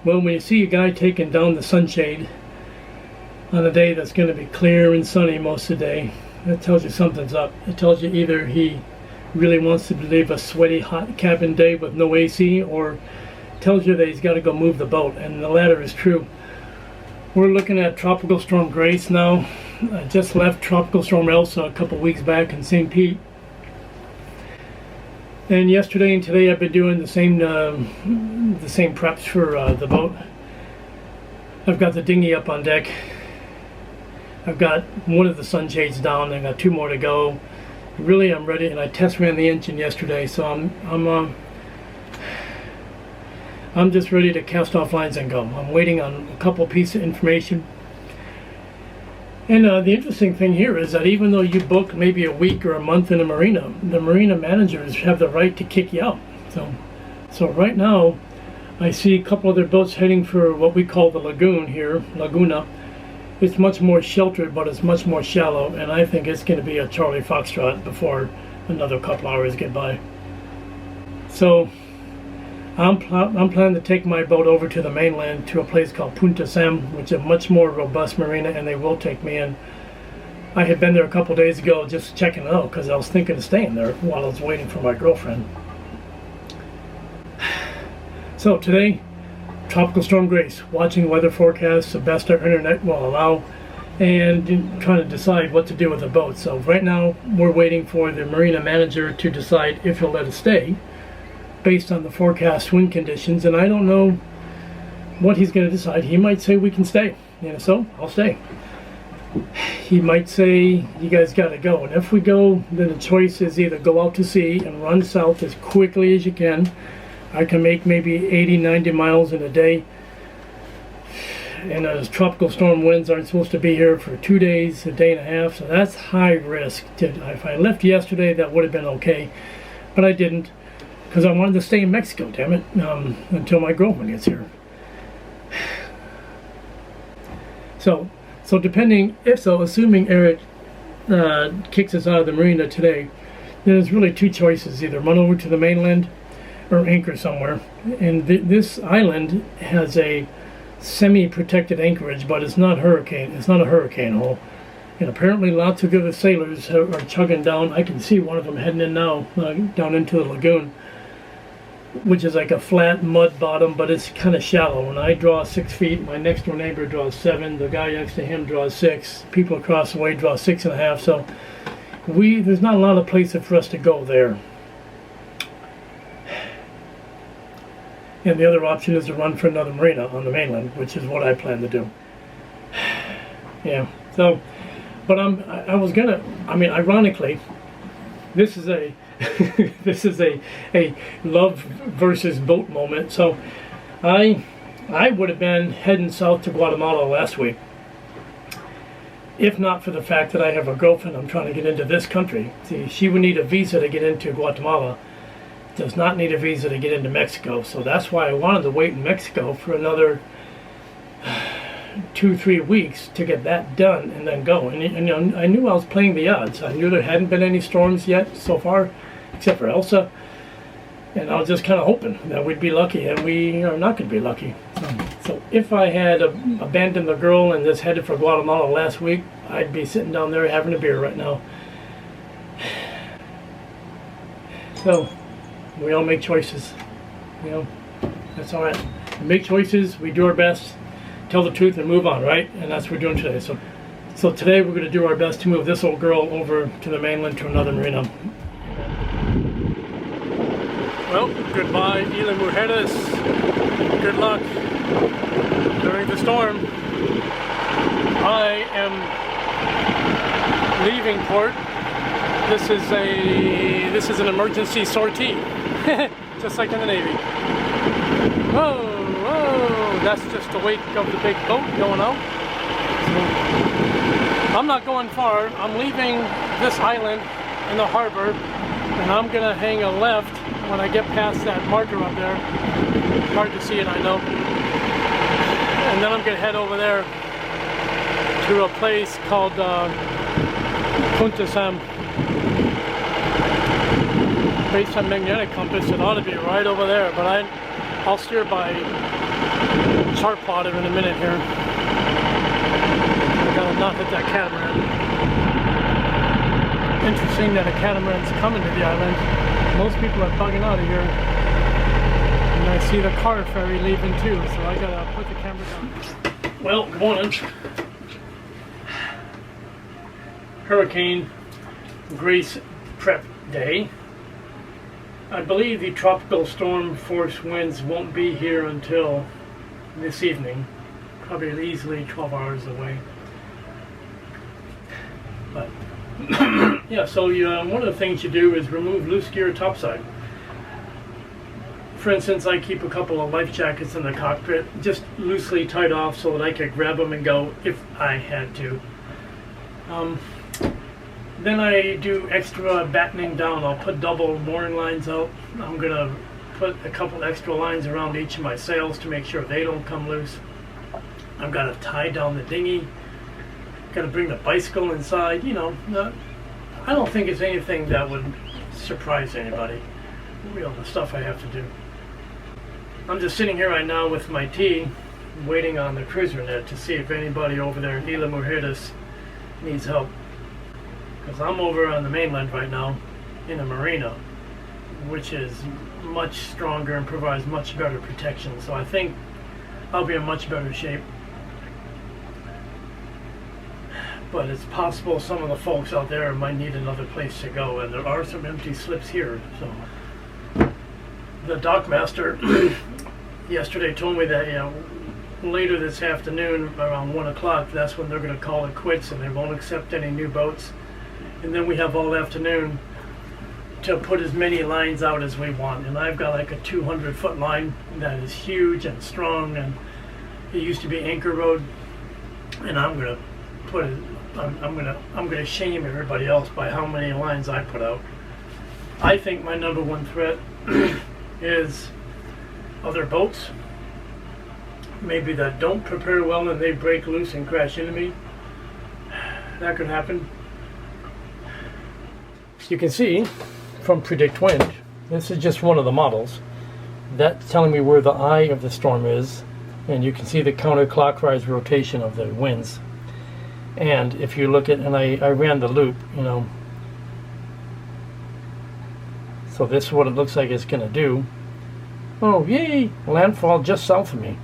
Well, when you see a guy taking down the sunshade on a day that's going to be clear and sunny most of the day, that tells you something's up. It tells you either he really wants to live a sweaty, hot cabin day with no AC, or tells you that he's got to go move the boat, and the latter is true. We're looking at Tropical Storm Grace now. I just left Tropical Storm Elsa a couple weeks back in St. Pete. And yesterday and today I've been doing the same preps for the boat. I've got the dinghy up on deck. I've got one of the sunshades down. I got two more to go. Really, I'm ready, and I test ran the engine yesterday, so I'm just ready to cast off lines and go. I'm waiting on a couple pieces of information. And the interesting thing here is that even though you book maybe a week or a month in a marina, the marina managers have the right to kick you out. So right now, I see a couple other boats heading for what we call the lagoon here, Laguna. It's much more sheltered, but it's much more shallow, and I think it's going to be a Charlie Foxtrot before another couple hours get by. So I'm planning to take my boat over to the mainland to a place called Punta Sam, which is a much more robust marina, and they will take me in. I had been there a couple days ago just checking it out because I was thinking of staying there while I was waiting for my girlfriend. So today, Tropical Storm Grace, watching weather forecasts the best our internet will allow, and trying to decide what to do with the boat. So right now we're waiting for the marina manager to decide if he'll let us stay based on the forecast wind conditions, and I don't know what he's going to decide. He might say we can stay, so I'll stay. He might say you guys got to go, and if we go, then the choice is either go out to sea and run south as quickly as you can. I can make maybe 80-90 miles in a day, and those tropical storm winds aren't supposed to be here for 2 days, a day and a half, so that's high risk. If I left yesterday, that would have been okay, but I didn't, because I wanted to stay in Mexico, damn it, until my girlfriend gets here. So depending, assuming Eric kicks us out of the marina today, then there's really two choices: either run over to the mainland or anchor somewhere. And this island has a semi-protected anchorage, but it's not hurricane. It's not a hurricane hole. And apparently lots of other sailors are chugging down. I can see one of them heading in now, down into the lagoon, which is like a flat mud bottom, but it's kind of shallow. And I draw 6 feet, my next door neighbor draws 7, the guy next to him draws 6, people across the way draw 6.5, so there's not a lot of places for us to go there. And the other option is to run for another marina on the mainland, which is what I plan to do. Yeah, so, but ironically, this is a this is a love versus boat moment. So I would have been heading south to Guatemala last week, if not for the fact that I have a girlfriend I'm trying to get into this country. See, she would need a visa to get into Guatemala, does not need a visa to get into Mexico. So that's why I wanted to wait in Mexico for another 2-3 weeks to get that done and then go. And I knew I was playing the odds. I knew there hadn't been any storms yet so far, except for Elsa, and I was just kind of hoping that we'd be lucky, and we are not going to be lucky. So if I had abandoned the girl and just headed for Guatemala last week, I'd be sitting down there having a beer right now. So we all make choices, that's all right. We make choices, we do our best, tell the truth and move on, right? And that's what we're doing today. So today we're going to do our best to move this old girl over to the mainland to another marina. Well, goodbye Isla Mujeres. Good luck during the storm. I am leaving port. This is an emergency sortie, just like in the Navy. Whoa, that's just the wake of the big boat going out. So, I'm not going far. I'm leaving this island in the harbor, and I'm gonna hang a left when I get past that marker up there. Hard to see it, I know. And then I'm gonna head over there to a place called Punta Sam. Based on magnetic compass, it ought to be right over there, but I'll steer by chart plotter in a minute here. I gotta not hit that catamaran. Interesting that a catamaran's coming to the island. Most people are bugging out of here. And I see the car ferry leaving too, so I gotta put the camera down. Well, good morning. Hurricane Grace prep day. I believe the tropical storm force winds won't be here until this evening, probably easily 12 hours away. But yeah, so one of the things you do is remove loose gear topside. For instance, I keep a couple of life jackets in the cockpit, just loosely tied off so that I could grab them and go if I had to. Then I do extra battening down. I'll put double mooring lines out. I'm gonna put a couple extra lines around each of my sails to make sure they don't come loose. I've got to tie down the dinghy. Got to bring the bicycle inside. You know, I don't think it's anything that would surprise anybody. The stuff I have to do. I'm just sitting here right now with my tea, waiting on the cruiser net to see if anybody over there in Isla Mujeres needs help. Because I'm over on the mainland right now in a Marina, which is much stronger and provides much better protection. So I think I'll be in much better shape. But it's possible some of the folks out there might need another place to go, and there are some empty slips here. So the dockmaster yesterday told me that later this afternoon around 1 o'clock, that's when they're going to call it quits and they won't accept any new boats. And then we have all afternoon to put as many lines out as we want. And I've got like a 200-foot line that is huge and strong, and it used to be anchor rode. And I'm gonna put it. I'm gonna shame everybody else by how many lines I put out. I think my number one threat is other boats, maybe that don't prepare well and they break loose and crash into me. That could happen. You can see from Predict Wind, this is just one of the models, that's telling me where the eye of the storm is, and you can see the counterclockwise rotation of the winds. And if you look at, and I ran the loop, so this is what it looks like it's going to do. Oh yay, landfall just south of me,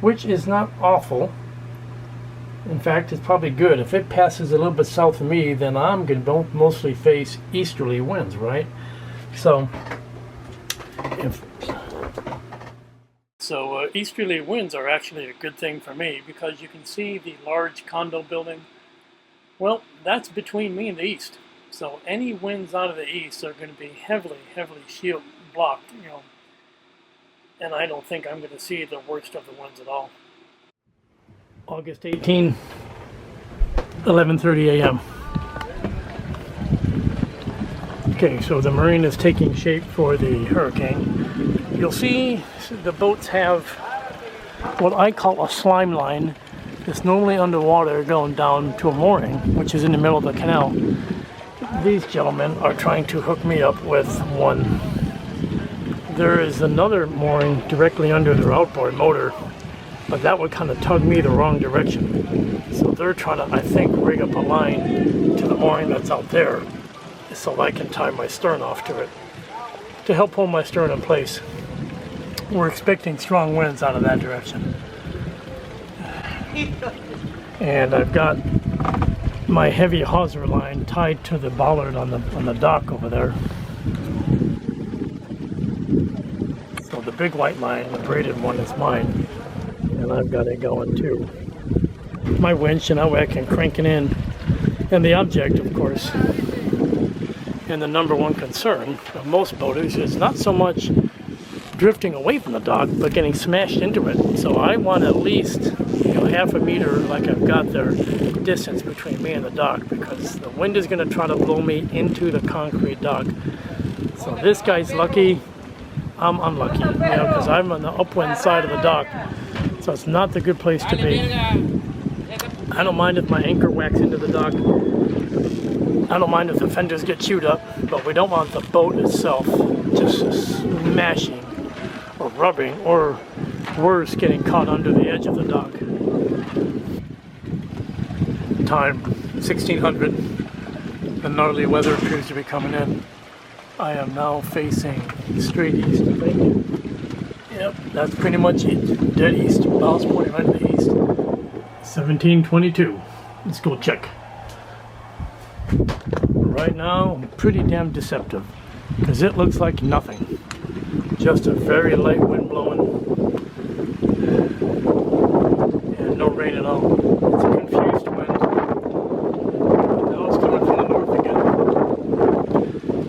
which is not awful. In fact, it's probably good. If it passes a little bit south of me, then I'm going to mostly face easterly winds, right? So, easterly winds are actually a good thing for me, because you can see the large condo building. Well, that's between me and the east. So any winds out of the east are going to be heavily shield blocked, and I don't think I'm going to see the worst of the winds at all. August 18, 11:30 a.m. Okay, so the Marina is taking shape for the hurricane. You'll see the boats have what I call a slime line. It's normally underwater going down to a mooring, which is in the middle of the canal. These gentlemen are trying to hook me up with one. There is another mooring directly under their outboard motor, but that would kind of tug me the wrong direction. So they're trying to, I think, rig up a line to the mooring that's out there so I can tie my stern off to it to help hold my stern in place. We're expecting strong winds out of that direction. And I've got my heavy hawser line tied to the bollard on the dock over there. So the big white line, the braided one, is mine. And I've got it going too. My winch, and that way I can crank it in. And the object, of course, and the number one concern of most boaters is not so much drifting away from the dock, but getting smashed into it. So I want to at least, half a meter, like I've got there, distance between me and the dock, because the wind is going to try to blow me into the concrete dock. So this guy's lucky, I'm unlucky, you know, because I'm on the upwind side of the dock, so it's not the good place to be. I don't mind if my anchor whacks into the dock. I don't mind if the fenders get chewed up, but we don't want the boat itself just smashing or rubbing, or worse, getting caught under the edge of the dock. Time 1600. The gnarly weather appears to be coming in. I am now facing straight east, I think. Yep, that's pretty much it. Dead east. Bow's pointing right to the east. 1722. Let's go check. Right now, pretty damn deceptive, because it looks like nothing. Just a very light wind blowing, and no rain at all. It's a confused wind. Now it's coming from the north again.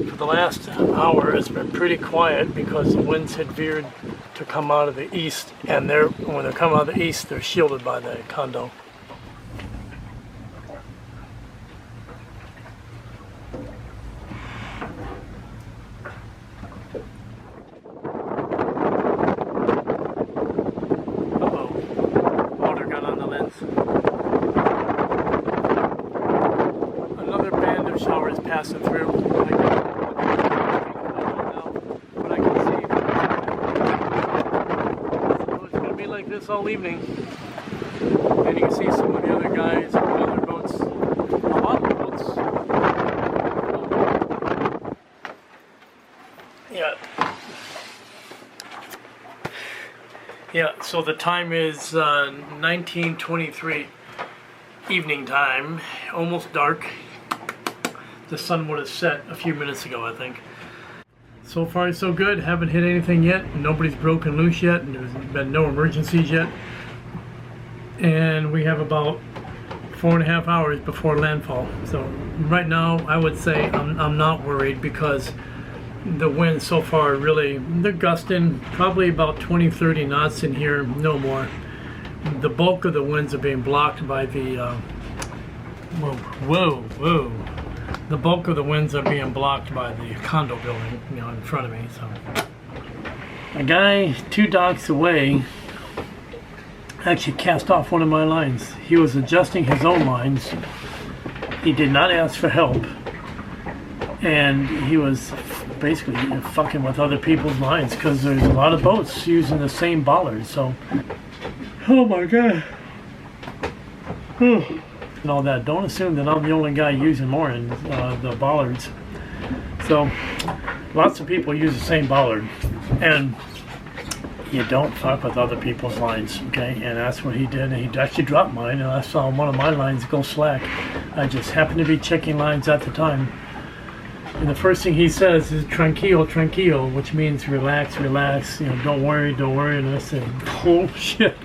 For the last hour, it's been pretty quiet because the winds had veered to come out of the east, and when they come out of the east, they're shielded by the condo. Passing through. But I can see. So it's going to be like this all evening. And you can see some of the other guys on other boats. A lot of boats. Yeah, so the time is 19:23 evening time, almost dark. The sun would have set a few minutes ago, I think. So far so good, haven't hit anything yet, nobody's broken loose yet, and there's been no emergencies yet. And we have about 4.5 hours before landfall. So right now, I would say I'm not worried, because the winds so far really, they're gusting probably about 20-30 knots in here, no more. The bulk of the winds are being blocked by the, whoa. The bulk of the winds are being blocked by the condo building, you know, in front of me. So, a guy 2 docks away actually cast off one of my lines. He was adjusting his own lines. He did not ask for help, and he was basically fucking with other people's lines, because there's a lot of boats using the same bollard. So, oh my god. And all that. Don't assume that I'm the only guy using moorings, the bollards. So lots of people use the same bollard, and you don't fuck with other people's lines, okay? And that's what he did. And he actually dropped mine, and I saw one of my lines go slack. I just happened to be checking lines at the time, and the first thing he says is tranquilo, tranquilo, which means relax, relax, you know, don't worry, don't worry. And I said, oh shit.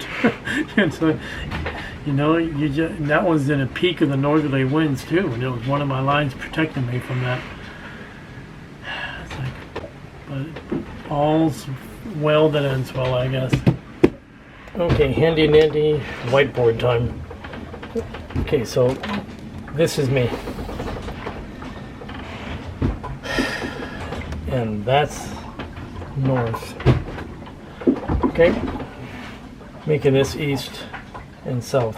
And so, you know, that was in a peak of the northerly winds too, and it was one of my lines protecting me from that. It's like, but all's well that ends well, I guess. Okay, handy dandy whiteboard time. Okay, so this is me, and that's north. Okay, making this east and south.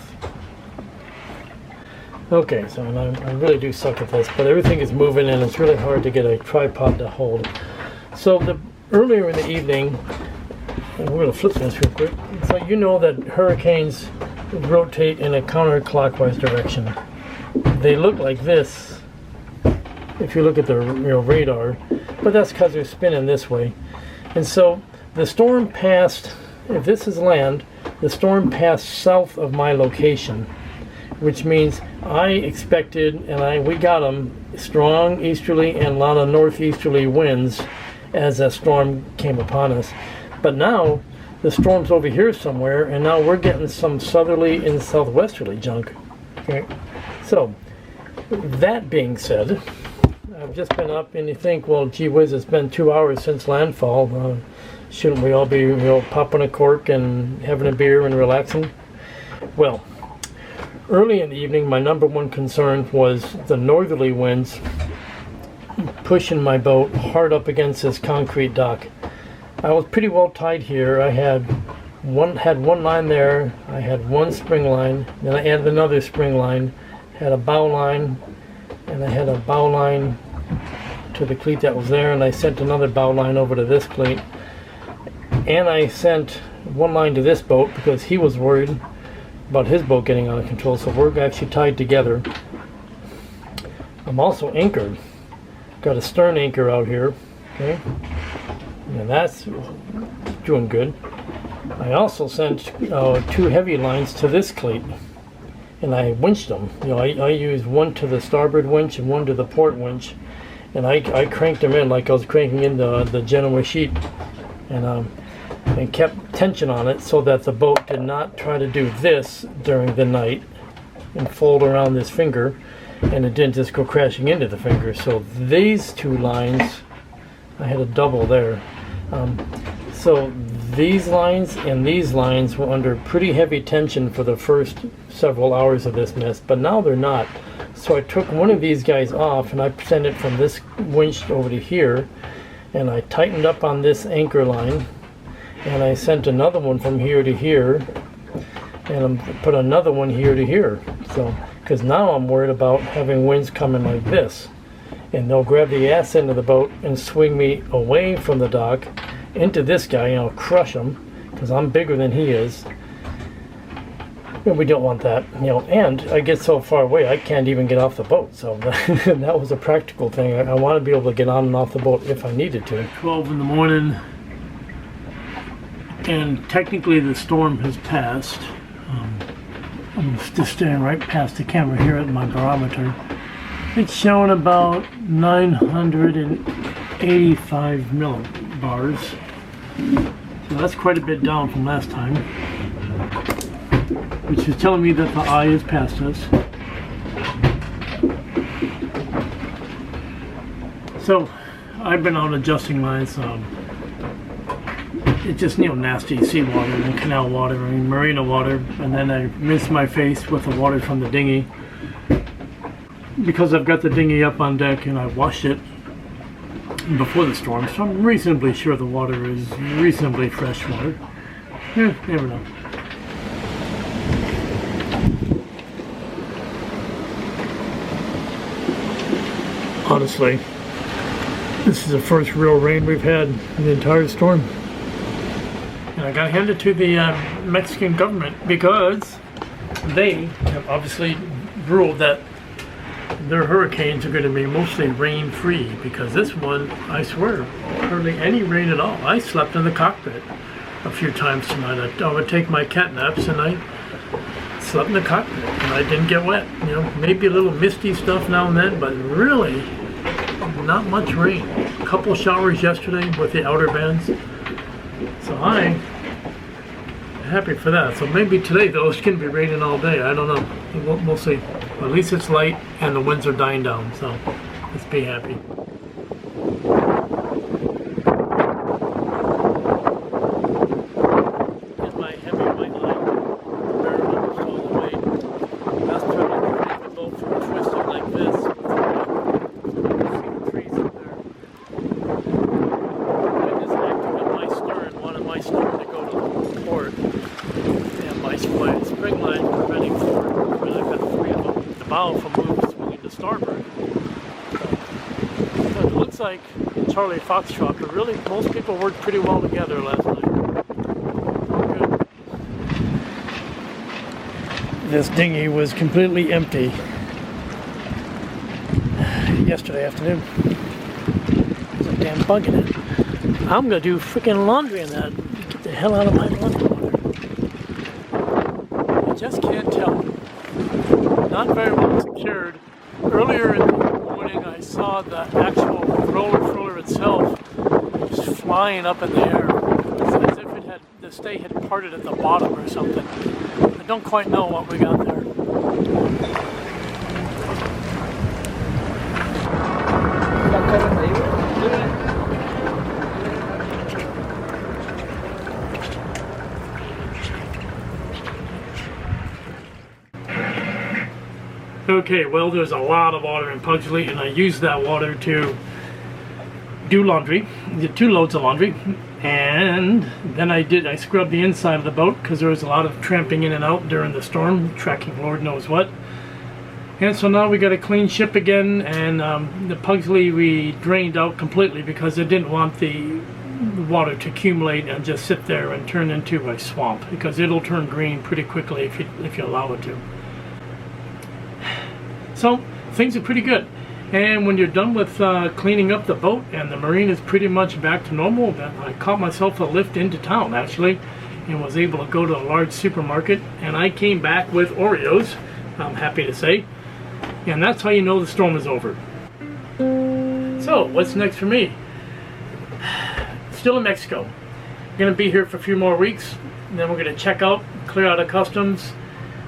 Okay, so I really do suck at this, but everything is moving, and it's really hard to get a tripod to hold. So earlier in the evening, and we're going to flip this real quick. So you know that hurricanes rotate in a counterclockwise direction. They look like this if you look at the radar, but that's because they're spinning this way. And so the storm passed, if this is land, the storm passed south of my location, which means I expected, and we got them, strong easterly and a lot of northeasterly winds as that storm came upon us. But now the storm's over here somewhere, and now we're getting some southerly and southwesterly junk. Okay, so that being said, I've just been up, and you think, well, gee whiz, it's been 2 hours since landfall. Shouldn't we all be, popping a cork and having a beer and relaxing? Well, early in the evening, my number one concern was the northerly winds pushing my boat hard up against this concrete dock. I was pretty well tied here. I had one line there, I had one spring line, then I added another spring line, had a bow line, and I had a bow line to the cleat that was there, and I sent another bow line over to this cleat, and I sent one line to this boat because he was worried about his boat getting out of control, so we're actually tied together. I'm also anchored. Got a stern anchor out here, okay, and that's doing good. I also sent 2 heavy lines to this cleat, and I winched them. You know, I used one to the starboard winch and one to the port winch, and I cranked them in like I was cranking in the Genoa sheet, and kept tension on it so that the boat did not try to do this during the night and fold around this finger, and it didn't just go crashing into the finger. So these 2 lines, I had a double there. So these lines and these lines were under pretty heavy tension for the first several hours of this mess, but now they're not. So I took one of these guys off and I sent it from this winch over to here, and I tightened up on this anchor line, and I sent another one from here to here, and I put another one here to here. So, because now I'm worried about having winds coming like this, and they'll grab the ass end of the boat and swing me away from the dock into this guy, and I'll crush him because I'm bigger than he is, and we don't want that, you know. And I get so far away I can't even get off the boat, so that was a practical thing. I want to be able to get on and off the boat if I needed to. 12 in the morning, and technically the storm has passed. I'm just staring right past the camera here at my barometer. It's showing about 985 millibars. So that's quite a bit down from last time, which is telling me that the eye is past us. So I've been out adjusting lines. It's just, you know, nasty seawater and canal water and marina water, and then I rinse my face with the water from the dinghy, because I've got the dinghy up on deck and I washed it before the storm, so I'm reasonably sure the water is reasonably fresh water. Yeah, never know. Honestly, this is the first real rain we've had in the entire storm. And I gotta hand it to the Mexican government, because they have obviously ruled that their hurricanes are going to be mostly rain-free, because this one, I swear, hardly any rain at all. I slept in the cockpit a few times tonight. I would take my cat naps and I slept in the cockpit and I didn't get wet. You know, maybe a little misty stuff now and then, but really not much rain. A couple showers yesterday with the outer bands. So I'm happy for that. So maybe today though it's going to be raining all day. I don't know. We'll see. At least it's light and the winds are dying down, so let's be happy. Get my heavy white line, barrel almost all the way. That's trying to keep the boat from twisting like this. Some trees in there. I just activated my stern, wanted my stern to go to the port, and my spring line preventing forward. I've got 3 of them. The bow from moving to starboard. So it looks like Charlie Foxtrot, but really most people worked pretty well together last night. Good. This dinghy was completely empty yesterday afternoon. There's a damn bug in it. I'm gonna do freaking laundry in that. Get the hell out of my laundry water. I just can't tell. Not very well secured. Earlier in the morning I saw the actual roller itself just flying up in the air. It's as if it had, the stay had parted at the bottom or something. I don't quite know what we got there. Okay, well, there's a lot of water in Pugsley, and I used that water to do laundry, did 2 loads of laundry, and then I scrubbed the inside of the boat because there was a lot of tramping in and out during the storm, tracking Lord knows what. And so now we got a clean ship again, and the Pugsley we drained out completely because it didn't want the water to accumulate and just sit there and turn into a swamp, because it'll turn green pretty quickly if you allow it to. So things are pretty good. And when you're done with cleaning up the boat and the marine is pretty much back to normal, I caught myself a lift into town actually, and was able to go to a large supermarket, and I came back with Oreos, I'm happy to say, and that's how you know the storm is over. So what's next for me? Still in Mexico. I'm going to be here for a few more weeks, and then we're going to check out, clear out of customs,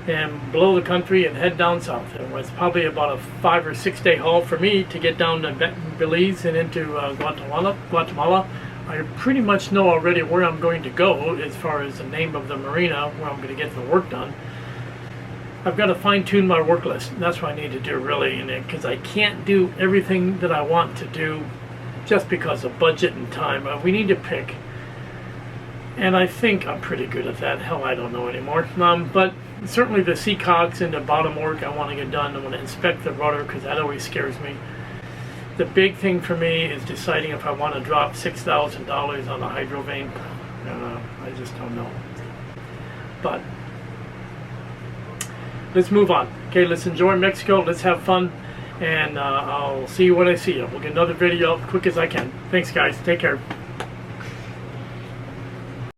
and blow the country and head down south. It was probably about a 5 or 6 day haul for me to get down to Belize and into Guatemala. I pretty much know already where I'm going to go as far as the name of the marina where I'm going to get the work done. I've got to fine-tune my work list. That's what I need to do really, because I can't do everything that I want to do just because of budget and time. We need to pick. And I think I'm pretty good at that. Hell, I don't know anymore. But certainly the sea cogs and the bottom work I want to get done. I want to inspect the rudder because that always scares me. The big thing for me is deciding if I want to drop $6,000 on a hydro vane. I just don't know. But let's move on. Okay, let's enjoy Mexico. Let's have fun. And I'll see you when I see you. We'll get another video up as quick as I can. Thanks, guys. Take care.